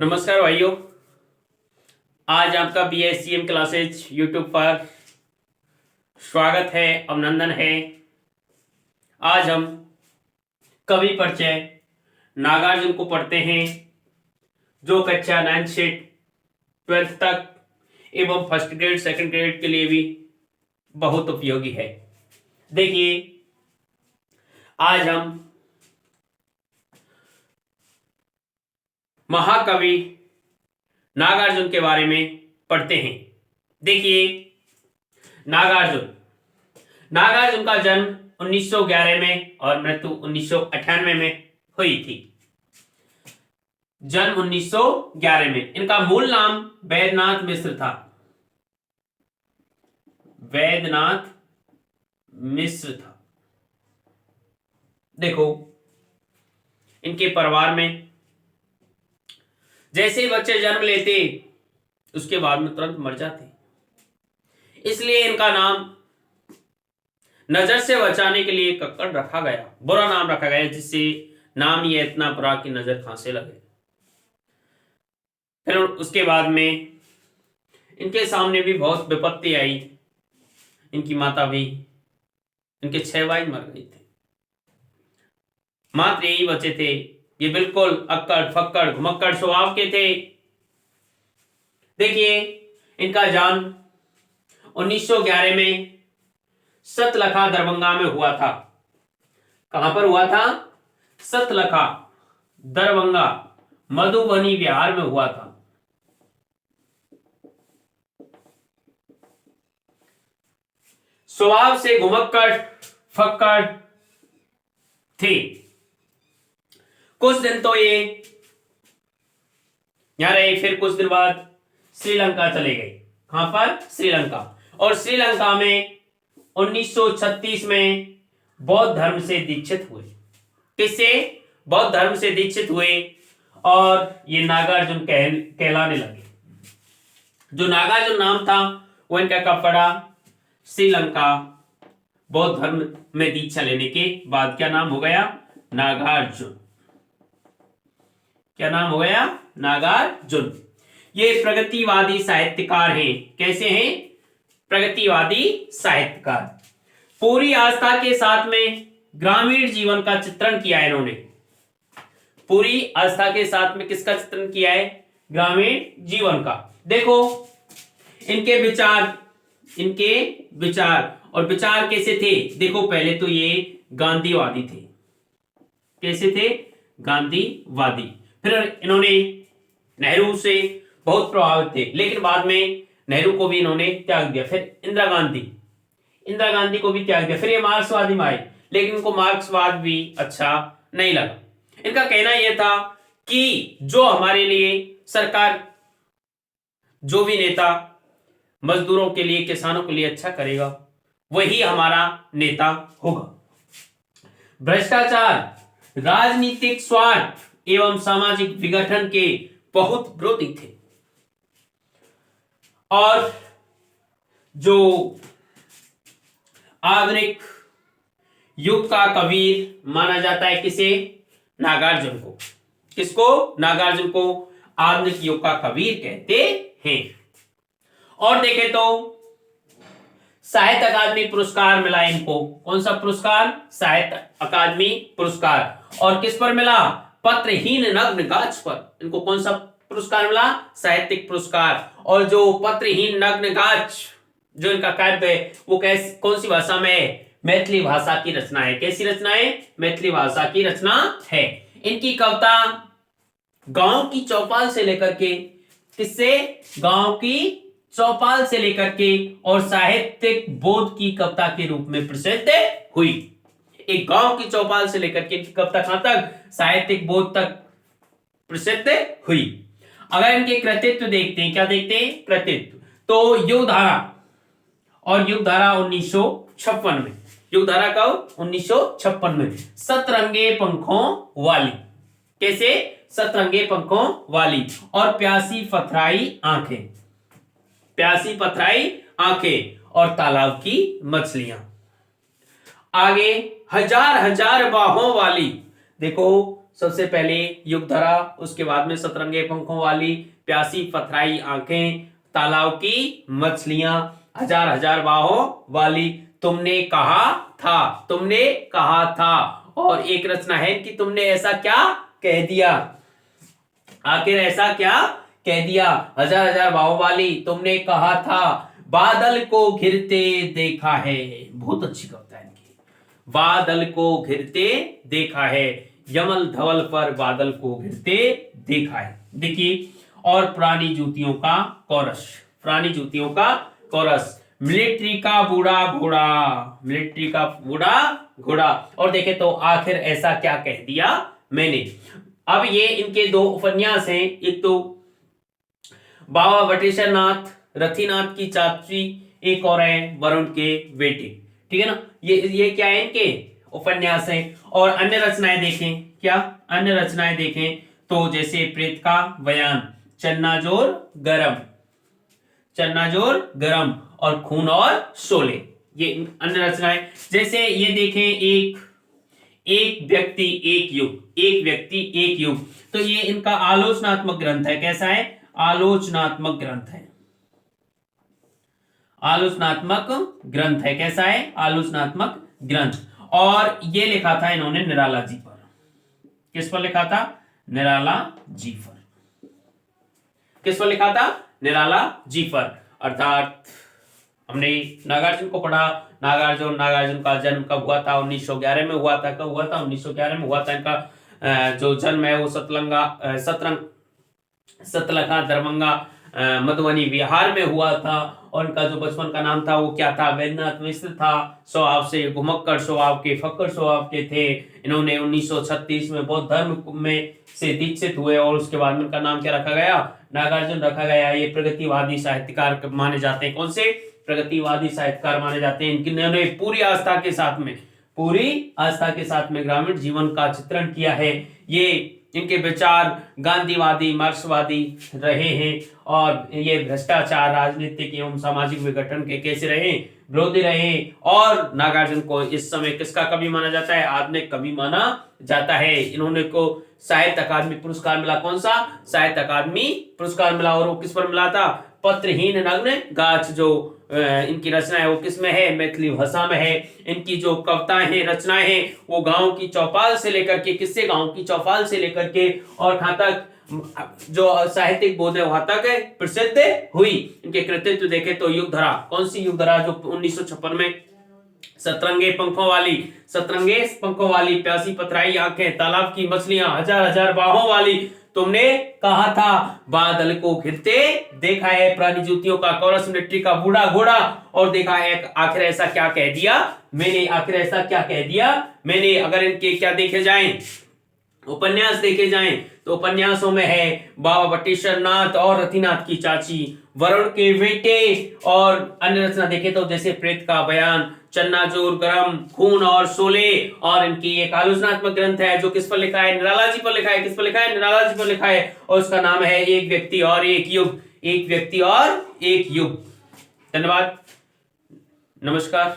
नमस्कार भाइयों। आज आपका BSCM क्लासेज यूट्यूब पर स्वागत है, अभिनंदन है। आज हम कवि परिचय नागार्जुन को पढ़ते हैं, जो कक्षा 9 से 12 तक एवं फर्स्ट ग्रेड सेकंड ग्रेड के लिए भी बहुत उपयोगी है। देखिए, आज हम महाकवि नागार्जुन के बारे में पढ़ते हैं। देखिए, नागार्जुन का जन्म 1911 में और मृत्यु 1998 में हुई थी। जन्म 1911 में। इनका मूल नाम वैद्यनाथ मिश्र था। वैद्यनाथ मिश्र था। देखो, इनके परिवार में जैसे ही बच्चे जन्म लेते उसके बाद में तुरंत मर जाते, इसलिए इनका नाम नजर से बचाने के लिए कक्कड़ रखा गया, बुरा नाम रखा गया, जिससे नाम ये इतना बुरा कि नजर कहां से लगे। फिर उसके बाद में इनके सामने भी बहुत विपत्ति आई। इनकी माता भी, इनके 6 भाई मर गए थे, मात्र यही बचे थे। ये बिल्कुल अक्कड़ फक्कड़ घुमक्कड़ स्वभाव के थे। देखिए, इनका जन्म 1911 में सतलखा दरभंगा में हुआ था। कहां पर हुआ था? सतलखा दरभंगा मधुबनी बिहार में हुआ था। स्वभाव से घुमक्कड़ फक्कड़ थे। कुछ दिन तो ये यहां रहे, फिर कुछ दिन बाद श्रीलंका चले गए। कहां पर? श्रीलंका। और श्रीलंका में 1936 में बौद्ध धर्म से दीक्षित हुए। किससे? बौद्ध धर्म से दीक्षित हुए और ये नागार्जुन कहलाने लगे। जो नागार्जुन नाम था वो इनका कब पड़ा? श्रीलंका बौद्ध धर्म में दीक्षा लेने के बाद क्या नाम हो गया? नागार्जुन। क्या नाम हो गया? नागार्जुन। ये प्रगतिवादी साहित्यकार हैं। कैसे हैं? प्रगतिवादी साहित्यकार। पूरी आस्था के साथ में ग्रामीण जीवन का चित्रण किया है इन्होंने। पूरी आस्था के साथ में किसका चित्रण किया है? ग्रामीण जीवन का। देखो, इनके विचार और विचार कैसे थे? देखो, पहले तो ये गांधीवादी थे। कैसे थे? गांधीवादी। फिर इन्होंने नेहरू से बहुत प्रभावित थे, लेकिन बाद में नेहरू को भी इन्होंने त्याग दिया। फिर इंदिरा गांधी को भी त्याग दिया। फिर ये मार्क्सवादी में आए, लेकिन इनको मार्क्सवाद भी अच्छा नहीं लगा। इनका कहना यह था कि जो हमारे लिए सरकार, जो भी नेता मजदूरों के लिए, किसानों के लिए अच्छा करेगा, वही हमारा नेता होगा। भ्रष्टाचार, राजनीतिक स्वार्थ एवं सामाजिक विघटन के बहुत विरोधी थे। और जो आधुनिक युग का कबीर माना जाता है, किसे? नागार्जुन को। किसको? नागार्जुन को आधुनिक युग का कबीर कहते हैं। और देखें तो साहित्य अकादमी पुरस्कार मिला इनको। कौन सा पुरस्कार? साहित्य अकादमी पुरस्कार। और किस पर मिला? पत्रहीन नग्न गाछ पर। इनको कौन सा पुरस्कार मिला? साहित्यिक पुरस्कार। और जो पत्रहीन नग्न गाछ, जो इनका काव्य है, वो कौन सी भाषा में है? मैथिली भाषा की रचना है। कैसी रचना है? मैथिली भाषा की रचना है। इनकी कविता गांव की चौपाल से लेकर के, किससे? गांव की चौपाल से लेकर के और साहित्यिक बोध की कविता के रूप में प्रसिद्ध हुई। एक गांव की चौपाल से लेकर के इनकी कविता कहां तक? साहित्यिक बोध तक प्रसिद्ध हुई। अगर इनके कृतित्व देखते हैं, क्या देखते हैं? कृतित्व। तो युगधारा, और युगधारा 1956 में। युगधारा कब? 1956 में। सतरंगे पंखों वाली। कैसे? सतरंगे पंखों वाली। और प्यासी पथराई आंखें। प्यासी पथराई आंखें और तालाब की मछलियां। आगे हजार हजार बाहों वाली। देखो, सबसे पहले युगधरा, उसके बाद में सतरंगे पंखों वाली, प्यासी पथराई आंखें, तालाब की मछलियां, हजार हजार बाहों वाली, तुमने कहा था, तुमने कहा था। और एक रचना है कि तुमने ऐसा क्या कह दिया, आखिर ऐसा क्या कह दिया, हजार हजार बाहों वाली, तुमने कहा था, बादल को घिरते देखा है। बहुत अच्छी कविता है इनकी। बादल को घिरते देखा है, यमल धवल पर बादल को घिरते देखा है। देखिए, और पुरानी जूतियों का कोरस, पुरानी जूतियों का कोरस, मिलिट्री का बूढ़ा घोड़ा, मिलिट्री का बूढ़ा घोड़ा। और देखे तो आखिर ऐसा क्या कह दिया मैंने। अब ये इनके दो उपन्यास हैं, एक तो बाबा बटेश्वर नाथ रथीनाथ की चाची, एक और है वरुण के बेटे, ठीक है ना। ये क्या है, इनके उपन्यास हैं। और अन्य रचनाएं देखें, क्या अन्य रचनाएं देखें तो जैसे प्रेत का बयान, चन्नाजोर गरम, चन्नाजोर गरम, और खून और शोले, ये अन्य रचनाएं। जैसे ये देखें, एक व्यक्ति एक युग, एक व्यक्ति एक युग, तो ये इनका आलोचनात्मक ग्रंथ है। कैसा है, आलोचनात्मक ग्रंथ है, आलोचनात्मक ग्रंथ है। कैसा है, आलोचनात्मक ग्रंथ। और ये लिखा था इन्होंने निराला जी पर। किस पर लिखा था, निराला जी पर। किस पर लिखा था, निराला जी पर। अर्थात हमने नागार्जुन को पढ़ा, नागार्जुन का जन्म कब हुआ था, 1911 में हुआ था। कब हुआ था, 1911 में हुआ था। इनका जो जन्म है वो सतलखा दरभंगा मधुबनी बिहार में हुआ था। और उनका जो बचपन का नाम था वो क्या था, वैद्यनाथ मिश्र था। स्वभाव से घुमक्कड़ स्वभाव के, फक्कड़ स्वभाव के थे। इन्होंने 1936 में बौद्ध धर्म में से दीक्षित हुए और उसके बाद में उनका नाम क्या रखा गया, नागार्जुन रखा गया। ये प्रगतिवादी साहित्यकार माने जाते हैं। कौन से, प्रगतिवादी साहित्यकार माने जाते हैं। इन्होंने पूरी आस्था के साथ में ग्रामीण जीवन का चित्रण किया है। ये इनके विचार गांधीवादी, मार्क्सवादी रहे हैं। और ये भ्रष्टाचार, राजनीतिक एवं सामाजिक विघटन के कैसे रहे, विरोधी रहे। और नागार्जुन को इस समय किसका कवि माना जाता है, आधुनिक कवि माना जाता है। इन्होंने को साहित्य अकादमी पुरस्कार मिला। कौन सा, साहित्य अकादमी पुरस्कार मिला। और वो किस पर मिला था, पत्रहीन नग्न गाछ, जो इनकी रचना है वो किसमें है, मैथिली भाषा में है। इनकी जो कविताएं हैं, रचनाएं हैं, वो गांव की चौपाल से लेकर के, किससे, गांव की चौपाल से लेकर के और कहां तक, जो साहित्यिक बोध है वहां तक प्रसिद्ध हुई। इनके कृतित्व देखें तो युगधरा, कौन सी युगधरा, जो 1956 में, सतरंगे पंखों वाली, प्यासी पथराई आंखें, तालाब की मछलियां, हजार हजार बाहों वाली, तुमने कहा था, बादल को घिरते देखा है, पुरानी जूतियों का कोरस, मिलिट्री का बूढ़ा घोड़ा, और देखा है आखिर ऐसा क्या कह दिया मैंने, आखिर ऐसा क्या कह दिया मैंने। अगर इनके क्या देखे जाएं, उपन्यास देखे जाएं तो उपन्यासों में है बाबा बटेश्वर नाथ और रथीनाथ की चाची, वरुण के बेटे। और अन्य रचना देखे तो जैसे प्रेत का बयान, चन्नाजोर गरम, खून और शोले। और इनकी एक आलोचनात्मक ग्रंथ है जो किस पर लिखा है, निराला जी पर लिखा है। किस पर लिखा है, निराला जी पर लिखा है। और उसका नाम है एक व्यक्ति और एक युग, एक व्यक्ति और एक युग। धन्यवाद, नमस्कार।